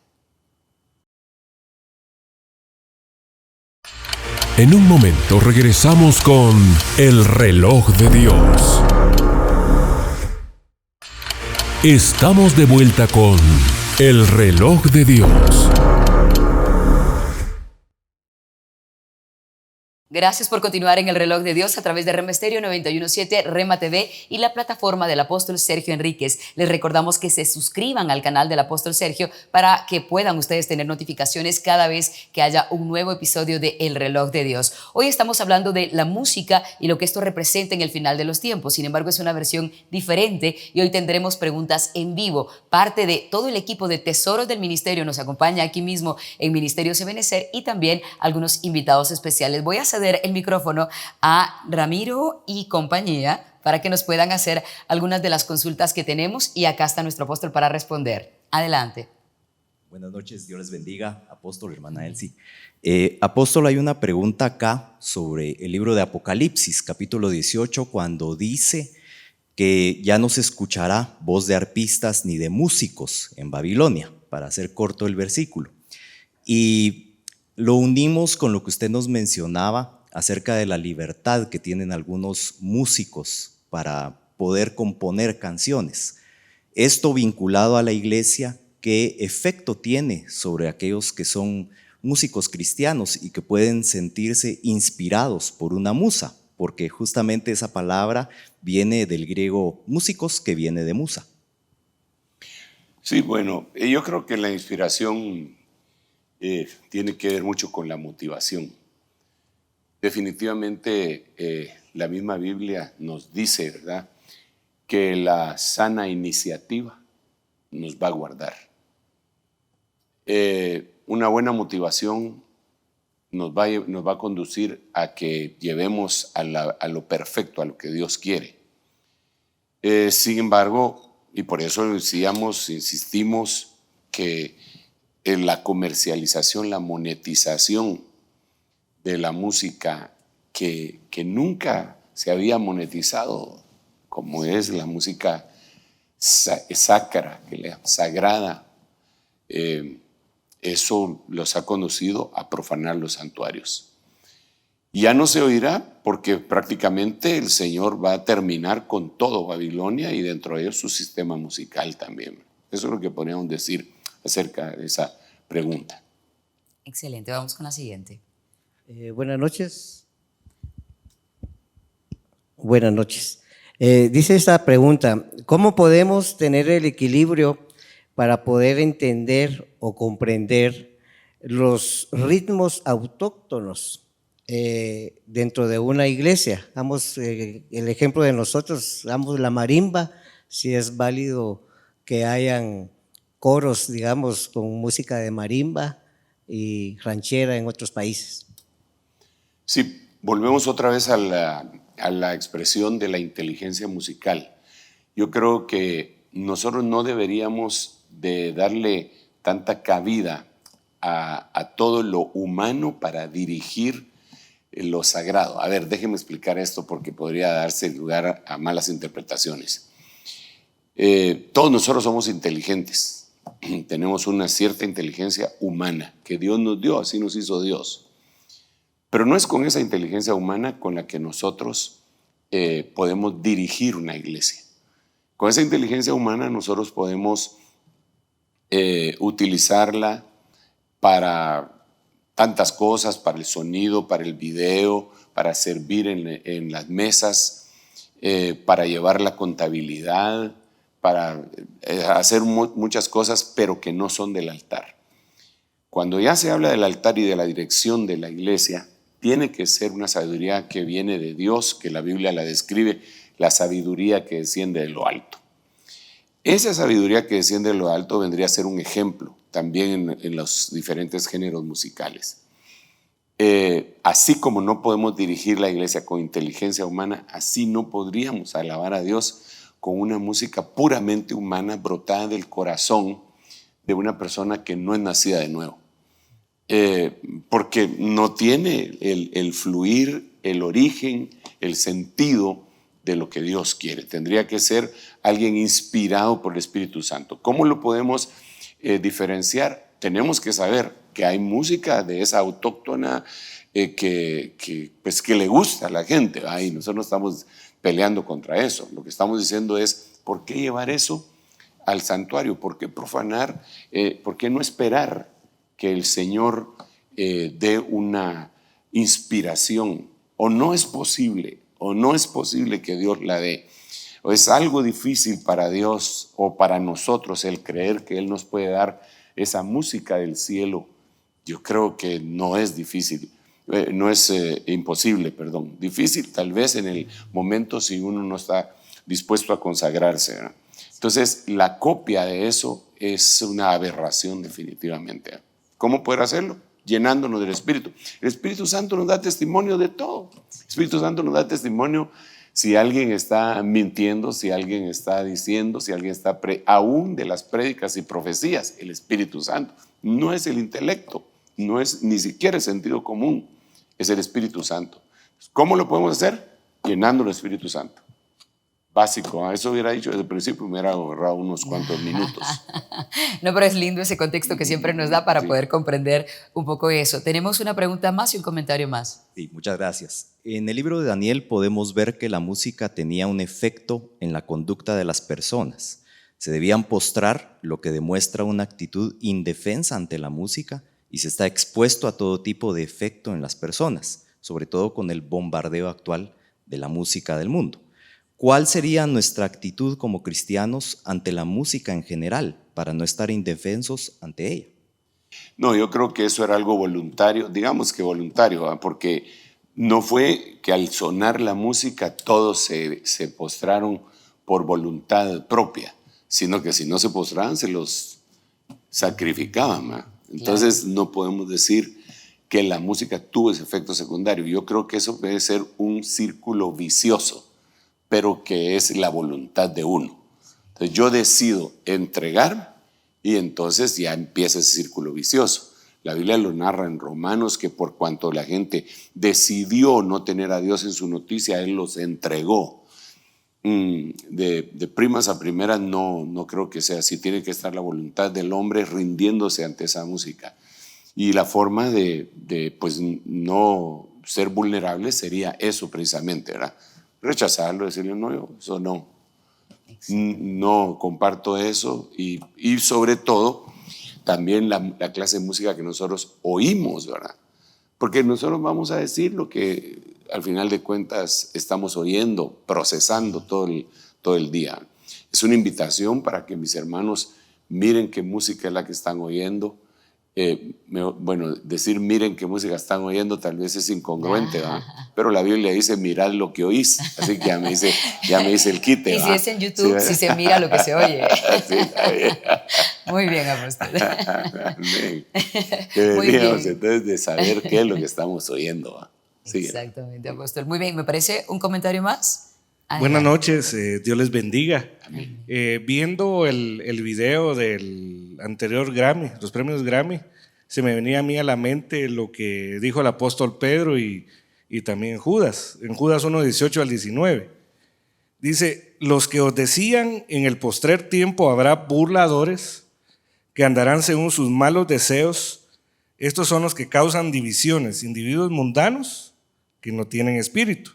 En un momento regresamos con El Reloj de Dios. Estamos de vuelta con El Reloj de Dios. Gracias por continuar en el reloj de Dios a través de Rema Estéreo 91.7, Rema TV y la plataforma del apóstol Sergio Enríquez. Les recordamos que se suscriban al canal del apóstol Sergio para que puedan ustedes tener notificaciones cada vez que haya un nuevo episodio de El Reloj de Dios. Hoy estamos hablando de la música y lo que esto representa en el final de los tiempos. Sin embargo, es una versión diferente y hoy tendremos preguntas en vivo. Parte de todo el equipo de Tesoros del Ministerio nos acompaña aquí mismo en Ministerios Ebenecer, y también algunos invitados especiales. Voy a ceder el micrófono a Ramiro y compañía para que nos puedan hacer algunas de las consultas que tenemos, y acá está nuestro apóstol para responder. Adelante. Buenas noches, Dios les bendiga, apóstol, hermana Elsie. Apóstol, hay una pregunta acá sobre el libro de Apocalipsis, capítulo 18, cuando dice que ya no se escuchará voz de arpistas ni de músicos en Babilonia, para hacer corto el versículo. Y lo unimos con lo que usted nos mencionaba acerca de la libertad que tienen algunos músicos para poder componer canciones. Esto vinculado a la iglesia, ¿qué efecto tiene sobre aquellos que son músicos cristianos y que pueden sentirse inspirados por una musa? Porque justamente esa palabra viene del griego músicos, que viene de musa. Sí, bueno, yo creo que la inspiración tiene que ver mucho con la motivación. Definitivamente la misma Biblia nos dice, ¿verdad?, que la sana iniciativa nos va a guardar. Una buena motivación nos va a conducir a que llevemos a lo perfecto, a lo que Dios quiere. Sin embargo, y por eso insistimos que en la comercialización, la monetización de la música que nunca se había monetizado, como es la música sacra, sagrada, eso los ha conducido a profanar los santuarios. Ya no se oirá porque prácticamente el Señor va a terminar con todo Babilonia y dentro de ellos su sistema musical también. Eso es lo que podríamos decir acerca de esa pregunta. Excelente, vamos con la siguiente. Buenas noches. Buenas noches. Dice esta pregunta: ¿cómo podemos tener el equilibrio para poder entender o comprender los ritmos autóctonos dentro de una iglesia? Damos el ejemplo de nosotros, damos la marimba, si es válido que hayan coros, digamos, con música de marimba y ranchera en otros países. Sí, volvemos otra vez a la expresión de la inteligencia musical. Yo creo que nosotros no deberíamos de darle tanta cabida a todo lo humano para dirigir lo sagrado. A ver, déjenme explicar esto porque podría darse lugar a malas interpretaciones. Todos nosotros somos inteligentes, tenemos una cierta inteligencia humana que Dios nos dio, así nos hizo Dios. Pero no es con esa inteligencia humana con la que nosotros podemos dirigir una iglesia. Con esa inteligencia humana nosotros podemos utilizarla para tantas cosas, para el sonido, para el video, para servir en las mesas, para llevar la contabilidad, para hacer muchas cosas, pero que no son del altar. Cuando ya se habla del altar y de la dirección de la iglesia, tiene que ser una sabiduría que viene de Dios, que la Biblia la describe, la sabiduría que desciende de lo alto. Esa sabiduría que desciende de lo alto vendría a ser un ejemplo también en los diferentes géneros musicales. Así como no podemos dirigir la iglesia con inteligencia humana, así no podríamos alabar a Dios con una música puramente humana brotada del corazón de una persona que no es nacida de nuevo. Porque no tiene el fluir, el origen, el sentido de lo que Dios quiere. Tendría que ser alguien inspirado por el Espíritu Santo. ¿Cómo lo podemos diferenciar? Tenemos que saber que hay música de esa autóctona que le gusta a la gente. Y nosotros no estamos peleando contra eso. Lo que estamos diciendo es, ¿por qué llevar eso al santuario? ¿Por qué profanar? ¿Por qué no esperar que el Señor dé una inspiración? ¿O no es posible que Dios la dé? ¿O es algo difícil para Dios o para nosotros el creer que Él nos puede dar esa música del cielo? Yo creo que no es difícil, no es imposible, perdón. Difícil tal vez en el momento si uno no está dispuesto a consagrarse, ¿verdad? Entonces, la copia de eso es una aberración definitivamente. ¿Cómo poder hacerlo? Llenándonos del Espíritu. El Espíritu Santo nos da testimonio de todo. El Espíritu Santo nos da testimonio si alguien está mintiendo, si alguien está diciendo, si alguien está aún de las prédicas y profecías. El Espíritu Santo no es el intelecto, no es ni siquiera el sentido común, es el Espíritu Santo. ¿Cómo lo podemos hacer? Llenando el Espíritu Santo. básico. Eso hubiera dicho desde el principio, me hubiera ahorrado unos cuantos minutos. No, pero es lindo ese contexto que siempre nos da para Sí. poder comprender un poco eso. Tenemos una pregunta más y un comentario más. Sí, muchas gracias. En el libro de Daniel podemos ver que la música tenía un efecto en la conducta de las personas. Se debían postrar, lo que demuestra una actitud indefensa ante la música, y se está expuesto a todo tipo de efecto en las personas, sobre todo con el bombardeo actual de la música del mundo. ¿Cuál sería nuestra actitud como cristianos ante la música en general para no estar indefensos ante ella? No, yo creo que eso era algo voluntario, digamos que voluntario, ¿verdad? Porque no fue que al sonar la música todos se postraron por voluntad propia, sino que si no se postraban se los sacrificaban, ¿verdad? Entonces no podemos decir que la música tuvo ese efecto secundario. Yo creo que eso puede ser un círculo vicioso, pero que es la voluntad de uno. Entonces yo decido entregar y entonces ya empieza ese círculo vicioso. La Biblia lo narra en Romanos que por cuanto la gente decidió no tener a Dios en su noticia, Él los entregó. De primas a primeras no creo que sea así. Tiene que estar la voluntad del hombre rindiéndose ante esa música. Y la forma de pues, no ser vulnerable sería eso precisamente, ¿verdad? Rechazarlo, decirle, no, yo eso no comparto eso. Y sobre todo, también la clase de música que nosotros oímos, ¿verdad? Porque nosotros vamos a decir lo que al final de cuentas estamos oyendo, procesando todo el día. Es una invitación para que mis hermanos miren qué música es la que están oyendo. Bueno, decir miren qué música están oyendo tal vez es incongruente, ¿verdad? Pero la Biblia dice mirad lo que oís, así que ya me dice el quite. Y ¿verdad? si es en YouTube, Sí, si se mira lo que se oye. sí, está bien. Muy bien, apóstol. Amén. Que Muy deberíamos bien. entonces de saber qué es lo que estamos oyendo, ¿verdad? Sí. Exactamente, apóstol. Muy bien, me parece un comentario más. Buenas Adelante. noches, Dios les bendiga. Viendo el video del anterior Grammy, los premios Grammy, se me venía a mí a la mente lo que dijo el apóstol Pedro y también Judas, en Judas 1, 18 al 19. Dice, los que os decían en el postrer tiempo habrá burladores que andarán según sus malos deseos. Estos son los que causan divisiones, individuos mundanos que no tienen espíritu.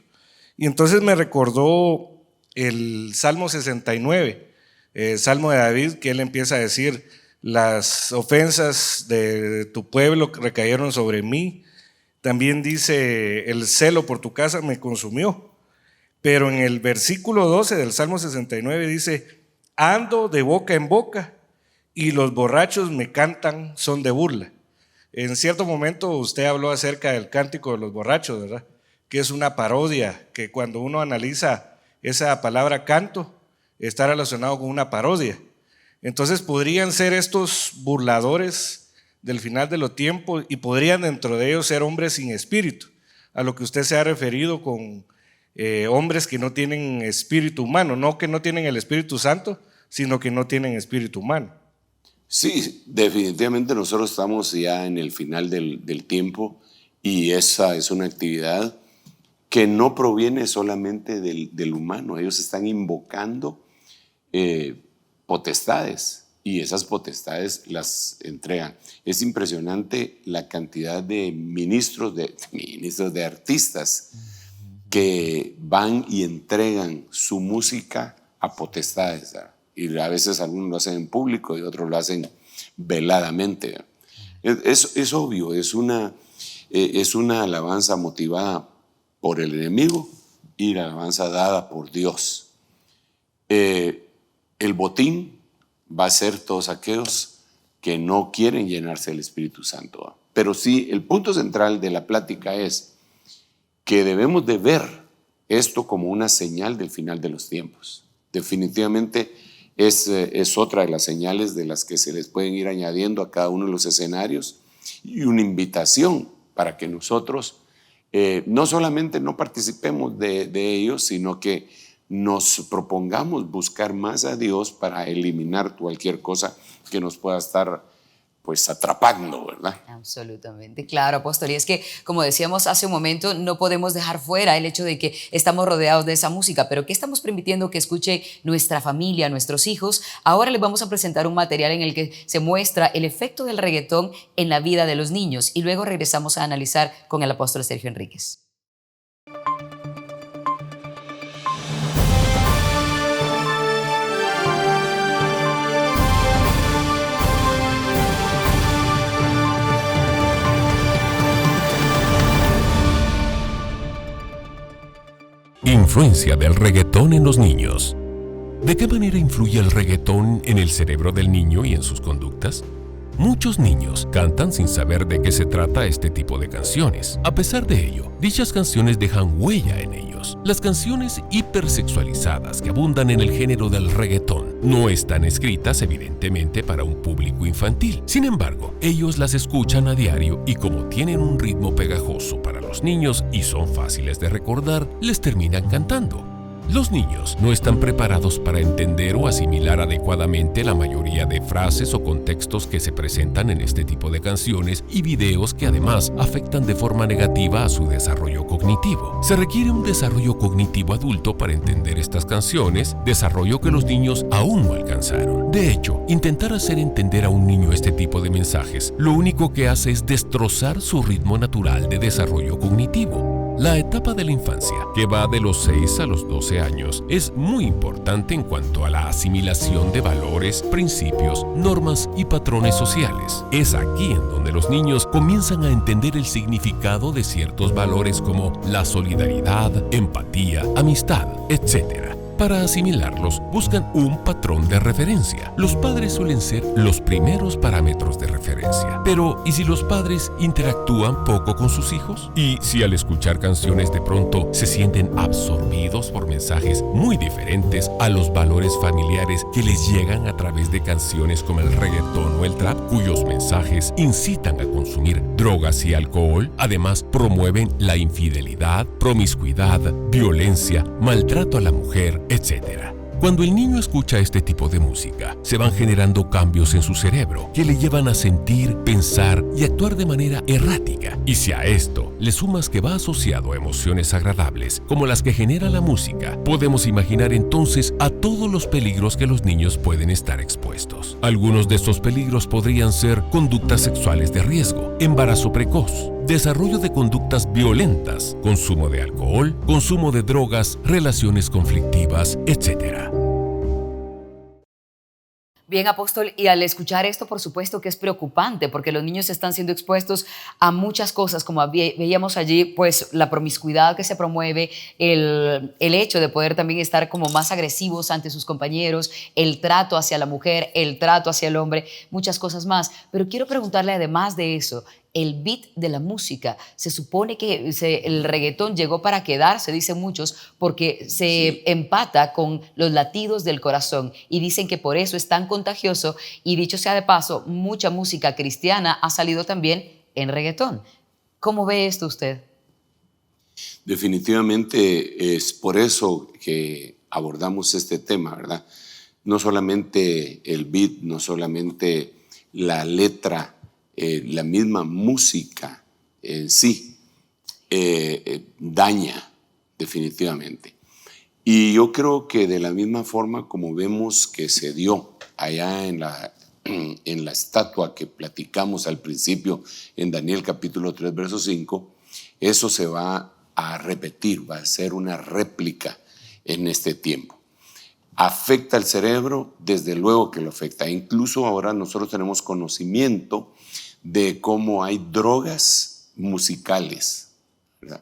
Y entonces me recordó el Salmo 69, el Salmo de David, que él empieza a decir, las ofensas de tu pueblo recayeron sobre mí. También dice, el celo por tu casa me consumió. Pero en el versículo 12 del Salmo 69 dice, ando de boca en boca y los borrachos me cantan son de burla. En cierto momento usted habló acerca del cántico de los borrachos, ¿verdad? Que es una parodia, que cuando uno analiza esa palabra canto, está relacionado con una parodia. Entonces podrían ser estos burladores del final de los tiempos y podrían dentro de ellos ser hombres sin espíritu, a lo que usted se ha referido con hombres que no tienen espíritu humano, no que no tienen el Espíritu Santo, sino que no tienen espíritu humano. Sí, definitivamente nosotros estamos ya en el final del tiempo y esa es una actividad que no proviene solamente del humano. Ellos están invocando potestades y esas potestades las entregan. Es impresionante la cantidad de ministros de artistas que van y entregan su música a potestades, ¿verdad? Y a veces algunos lo hacen en público y otros lo hacen veladamente. Es obvio, es una alabanza motivada por el enemigo y la alabanza dada por Dios. El botín va a ser todos aquellos que no quieren llenarse del Espíritu Santo, ¿verdad? Pero sí, el punto central de la plática es que debemos de ver esto como una señal del final de los tiempos. Definitivamente es otra de las señales de las que se les pueden ir añadiendo a cada uno de los escenarios y una invitación para que nosotros no solamente no participemos de ellos, sino que nos propongamos buscar más a Dios para eliminar cualquier cosa que nos pueda estar pues atrapando, ¿verdad? Absolutamente, claro, apóstol. Y es que, como decíamos hace un momento, no podemos dejar fuera el hecho de que estamos rodeados de esa música, pero ¿qué estamos permitiendo que escuche nuestra familia, nuestros hijos? Ahora les vamos a presentar un material en el que se muestra el efecto del reggaetón en la vida de los niños y luego regresamos a analizar con el apóstol Sergio Enríquez. Influencia del reggaetón en los niños. ¿De qué manera influye el reggaetón en el cerebro del niño y en sus conductas? Muchos niños cantan sin saber de qué se trata este tipo de canciones. A pesar de ello, dichas canciones dejan huella en ellos. Las canciones hipersexualizadas que abundan en el género del reggaetón no están escritas evidentemente para un público infantil. Sin embargo, ellos las escuchan a diario y como tienen un ritmo pegajoso para los niños y son fáciles de recordar, les terminan cantando. Los niños no están preparados para entender o asimilar adecuadamente la mayoría de frases o contextos que se presentan en este tipo de canciones y videos que además afectan de forma negativa a su desarrollo cognitivo. Se requiere un desarrollo cognitivo adulto para entender estas canciones, desarrollo que los niños aún no alcanzaron. De hecho, intentar hacer entender a un niño este tipo de mensajes, lo único que hace es destrozar su ritmo natural de desarrollo cognitivo. La etapa de la infancia, que va de los 6 a los 12 años, es muy importante en cuanto a la asimilación de valores, principios, normas y patrones sociales. Es aquí en donde los niños comienzan a entender el significado de ciertos valores como la solidaridad, empatía, amistad, etc. Para asimilarlos, buscan un patrón de referencia. Los padres suelen ser los primeros parámetros de referencia. Pero, ¿y si los padres interactúan poco con sus hijos? ¿Y si al escuchar canciones de pronto se sienten absorbidos por mensajes muy diferentes a los valores familiares que les llegan a través de canciones como el reggaetón o el trap, cuyos mensajes incitan a consumir drogas y alcohol? Además, promueven la infidelidad, promiscuidad, violencia, maltrato a la mujer, etc. Cuando el niño escucha este tipo de música, se van generando cambios en su cerebro que le llevan a sentir, pensar y actuar de manera errática. Y si a esto le sumas que va asociado a emociones agradables, como las que genera la música, podemos imaginar entonces a todos los peligros que los niños pueden estar expuestos. Algunos de estos peligros podrían ser conductas sexuales de riesgo, embarazo precoz, desarrollo de conductas violentas, consumo de alcohol, consumo de drogas, relaciones conflictivas, etc. Bien, apóstol, y al escuchar esto, por supuesto que es preocupante porque los niños están siendo expuestos a muchas cosas, como veíamos allí, pues la promiscuidad que se promueve, el hecho de poder también estar como más agresivos ante sus compañeros, el trato hacia la mujer, el trato hacia el hombre, muchas cosas más. Pero quiero preguntarle además de eso, el beat de la música. Se supone que el reggaetón llegó para quedarse, dicen muchos, porque se empata con los latidos del corazón y dicen que por eso es tan contagioso y dicho sea de paso, mucha música cristiana ha salido también en reggaetón. ¿Cómo ve esto usted? Definitivamente es por eso que abordamos este tema, ¿verdad? No solamente el beat, no solamente la letra, la misma música en sí daña definitivamente. Y yo creo que de la misma forma como vemos que se dio allá en la estatua que platicamos al principio en Daniel capítulo 3, verso 5, eso se va a repetir, va a ser una réplica en este tiempo. ¿Afecta el cerebro? Desde luego que lo afecta. Incluso ahora nosotros tenemos conocimiento de cómo hay drogas musicales, ¿verdad?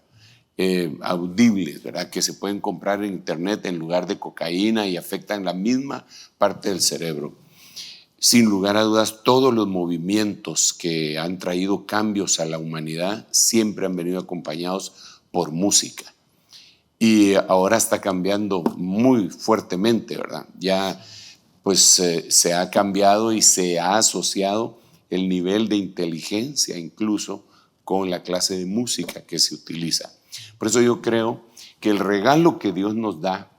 Audibles, ¿verdad? Que se pueden comprar en internet en lugar de cocaína y afectan la misma parte del cerebro. Sin lugar a dudas, todos los movimientos que han traído cambios a la humanidad siempre han venido acompañados por música. Y ahora está cambiando muy fuertemente, ¿verdad? Ya pues se ha cambiado y se ha asociado el nivel de inteligencia incluso con la clase de música que se utiliza. Por eso yo creo que el regalo que Dios nos da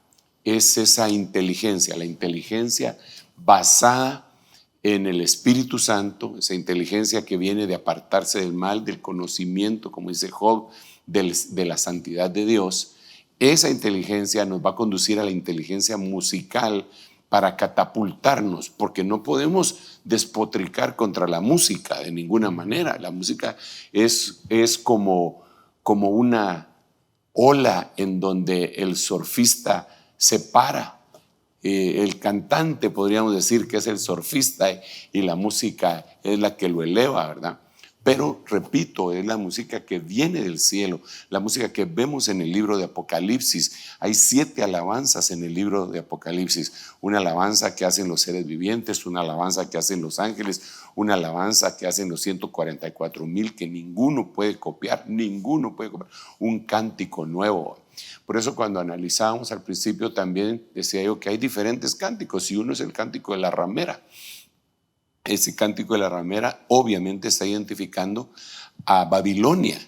es esa inteligencia, la inteligencia basada en el Espíritu Santo, esa inteligencia que viene de apartarse del mal, del conocimiento, como dice Job, de la santidad de Dios. Esa inteligencia nos va a conducir a la inteligencia musical para catapultarnos, porque no podemos despotricar contra la música de ninguna manera. La música es como una ola en donde el surfista se para. El cantante, podríamos decir que es el surfista, y la música es la que lo eleva, ¿verdad? Pero, repito, es la música que viene del cielo, la música que vemos en el libro de Apocalipsis. Hay 7 alabanzas en el libro de Apocalipsis. Una alabanza que hacen los seres vivientes, una alabanza que hacen los ángeles, una alabanza que hacen los 144,000 que ninguno puede copiar, un cántico nuevo. Por eso cuando analizábamos al principio también decía yo que hay diferentes cánticos, y uno es el cántico de la ramera. Ese cántico de la ramera obviamente está identificando a Babilonia.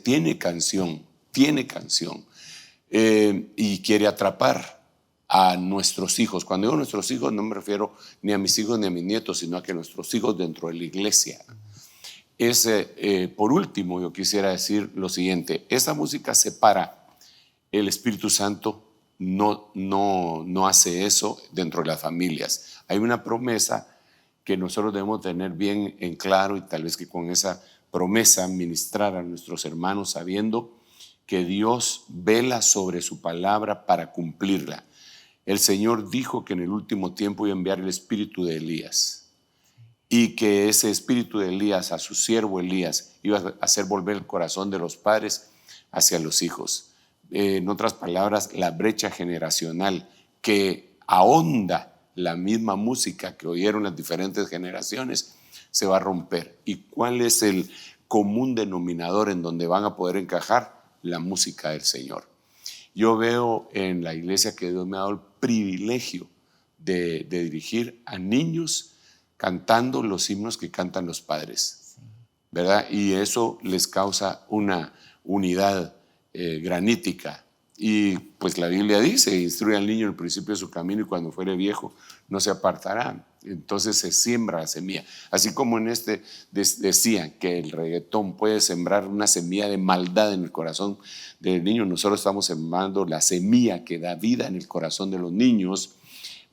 Tiene canción, y quiere atrapar a nuestros hijos. Cuando digo nuestros hijos no me refiero ni a mis hijos ni a mis nietos, sino a que nuestros hijos dentro de la iglesia. Por último, yo quisiera decir lo siguiente: esta música separa. El Espíritu Santo no hace eso dentro de las familias. Hay una promesa que nosotros debemos tener bien en claro, y tal vez que con esa promesa ministrar a nuestros hermanos sabiendo que Dios vela sobre su palabra para cumplirla. El Señor dijo que en el último tiempo iba a enviar el espíritu de Elías, y que ese espíritu de Elías, a su siervo Elías, iba a hacer volver el corazón de los padres hacia los hijos. En otras palabras, la brecha generacional que ahonda la misma música que oyeron las diferentes generaciones se va a romper. ¿Y cuál es el común denominador en donde van a poder encajar? La música del Señor. Yo veo en la iglesia que Dios me ha dado el privilegio de dirigir a niños cantando los himnos que cantan los padres, ¿verdad? Y eso les causa una unidad granítica. Y pues la Biblia dice: instruye al niño en el principio de su camino, y cuando fuere viejo no se apartará. Entonces se siembra la semilla. Así como en decían que el reggaetón puede sembrar una semilla de maldad en el corazón del niño, nosotros estamos sembrando la semilla que da vida en el corazón de los niños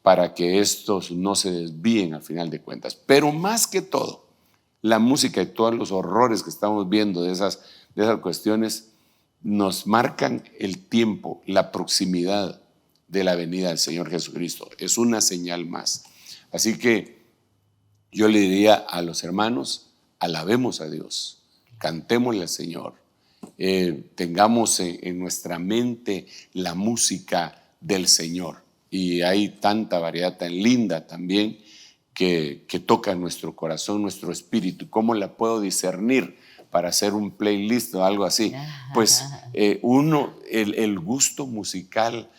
para que estos no se desvíen al final de cuentas. Pero más que todo, la música y todos los horrores que estamos viendo de esas cuestiones nos marcan el tiempo, la proximidad de la venida del Señor Jesucristo. Es una señal más. Así que yo le diría a los hermanos: alabemos a Dios, cantémosle al Señor, tengamos en nuestra mente la música del Señor. Y hay tanta variedad tan linda también que toca nuestro corazón, nuestro espíritu. ¿Cómo la puedo discernir para hacer un playlist o algo así? Pues el gusto musical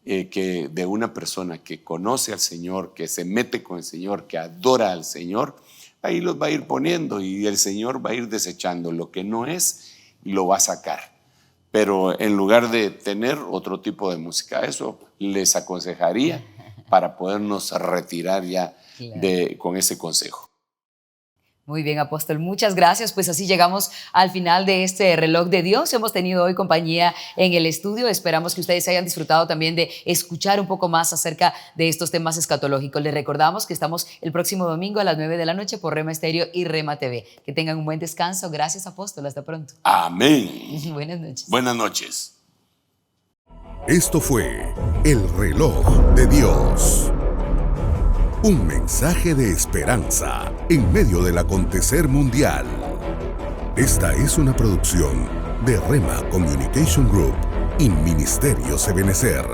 que de una persona que conoce al Señor, que se mete con el Señor, que adora al Señor, ahí los va a ir poniendo, y el Señor va a ir desechando lo que no es y lo va a sacar. Pero en lugar de tener otro tipo de música, eso les aconsejaría para podernos retirar ya con ese consejo. Muy bien, apóstol, muchas gracias. Pues así llegamos al final de este reloj de Dios. Hemos tenido hoy compañía en el estudio. Esperamos que ustedes hayan disfrutado también de escuchar un poco más acerca de estos temas escatológicos. Les recordamos que estamos el próximo domingo a las 9 de la noche por Rema Estéreo y Rema TV. Que tengan un buen descanso. Gracias, apóstol. Hasta pronto. Amén. Buenas noches. Buenas noches. Esto fue El Reloj de Dios. Un mensaje de esperanza en medio del acontecer mundial. Esta es una producción de Rema Communication Group y Ministerios Ebenezer.